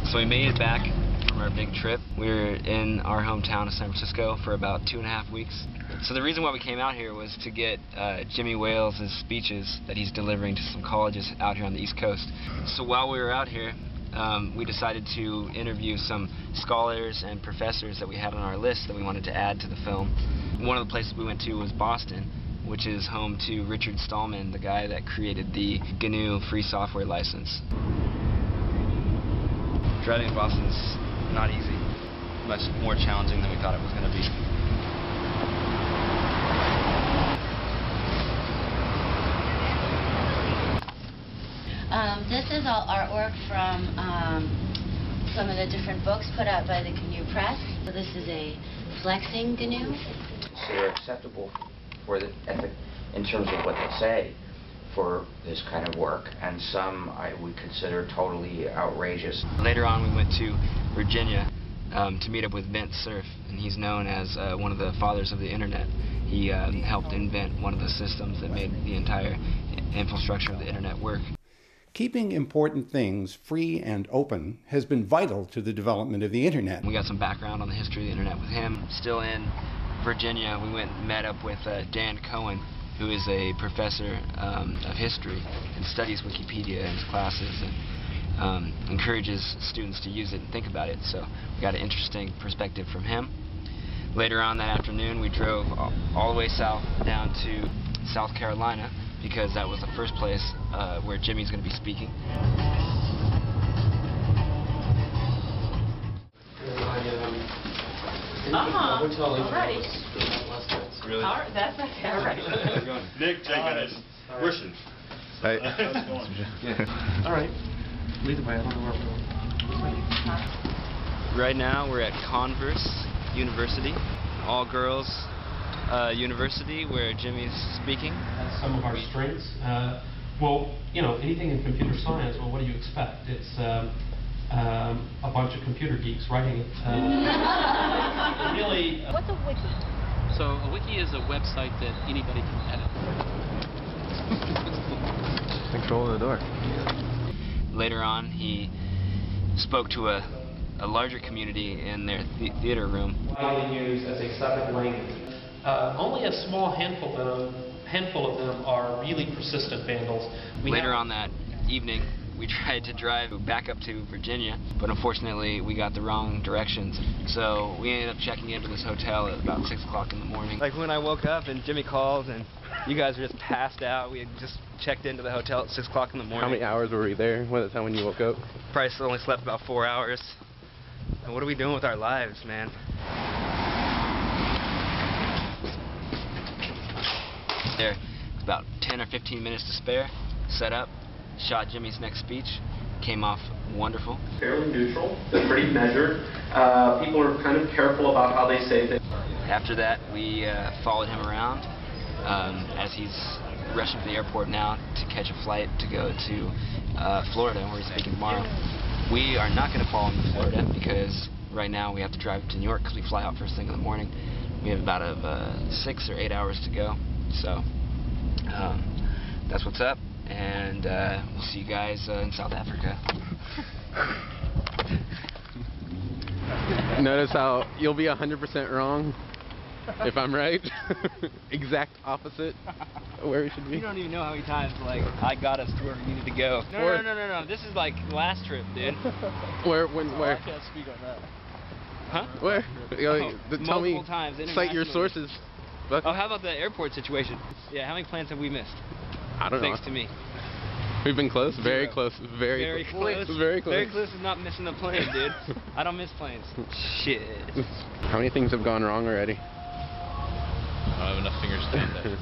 So we made it back from our big trip. We were in our hometown of San Francisco for about 2.5 weeks. So the reason why we came out here was to get Jimmy Wales' speeches that he's delivering to some colleges out here on the East Coast. So while we were out here, we decided to interview some scholars and professors that we had on our list that we wanted to add to the film. One of the places we went to was Boston, which is home to Richard Stallman, the guy that created the GNU free software license. Driving in Boston's not easy, much more challenging than we thought it was going to be. This is all artwork from some of the different books put out by the GNU Press. So this is a flexing GNU. So they're acceptable for the ethic in terms of what they say for this kind of work, and some I would consider totally outrageous. Later on we went to Virginia to meet up with Vint Cerf, and he's known as one of the fathers of the internet. He helped invent one of the systems that made the entire infrastructure of the internet work. Keeping important things free and open has been vital to the development of the internet. We got some background on the history of the internet with him. Still in Virginia, we went and met up with Dan Cohen, who is a professor of history and studies Wikipedia in his classes and encourages students to use it and think about it. So we got an interesting perspective from him. Later on that afternoon, we drove all the way south down to South Carolina, because that was the first place where Jimmy's going to be speaking. Alrighty. Really? That's okay, alright. Nick Jenkins, Russian. Hey. Alright. Lead the way, I don't know where we're going. Right now we're at Converse University, all-girls university where Jimmy's speaking. Some of our strengths. Well, you know, anything in computer science, well, what do you expect? It's a bunch of computer geeks writing it. Really. What's a wiki? So a wiki is a website that anybody can edit. Control the door. Later on, he spoke to a larger community in their theater room. Widely used as a second language. Only a small handful of them are really persistent vandals. Later on that evening, we tried to drive back up to Virginia, but unfortunately we got the wrong directions. So we ended up checking into this hotel at about 6 o'clock in the morning. Like when I woke up and Jimmy called and you guys were just passed out, we had just checked into the hotel at 6 o'clock in the morning. How many hours were we there by the time when you woke up? Probably only slept about 4 hours. And what are we doing with our lives, man? There was about 10 or 15 minutes to spare, set up, shot Jimmy's next speech, came off wonderful. Fairly neutral, they're pretty measured. People are kind of careful about how they say things. After that, we followed him around as he's rushing to the airport now to catch a flight to go to Florida, where he's speaking tomorrow. We are not going to follow him to Florida because right now we have to drive to New York because we fly out first thing in the morning. We have about 6 or 8 hours to go. So that's what's up, and we'll see you guys in South Africa. Notice how you'll be 100% wrong if I'm right. Exact opposite where we should be. You don't even know how many times I got us to where we needed to go. No. This is like last trip, dude. Where? I can't speak on that. Huh? Where? Tell me. Multiple times. Cite your sources. Oh, how about the airport situation? Yeah, how many planes have we missed? I don't know. Thanks to me. We've been close. Very Zero. close. Very close. Very close. Very close to not missing a plane, dude. I don't miss planes. Shit. How many things have gone wrong already? I don't have enough fingers to do that.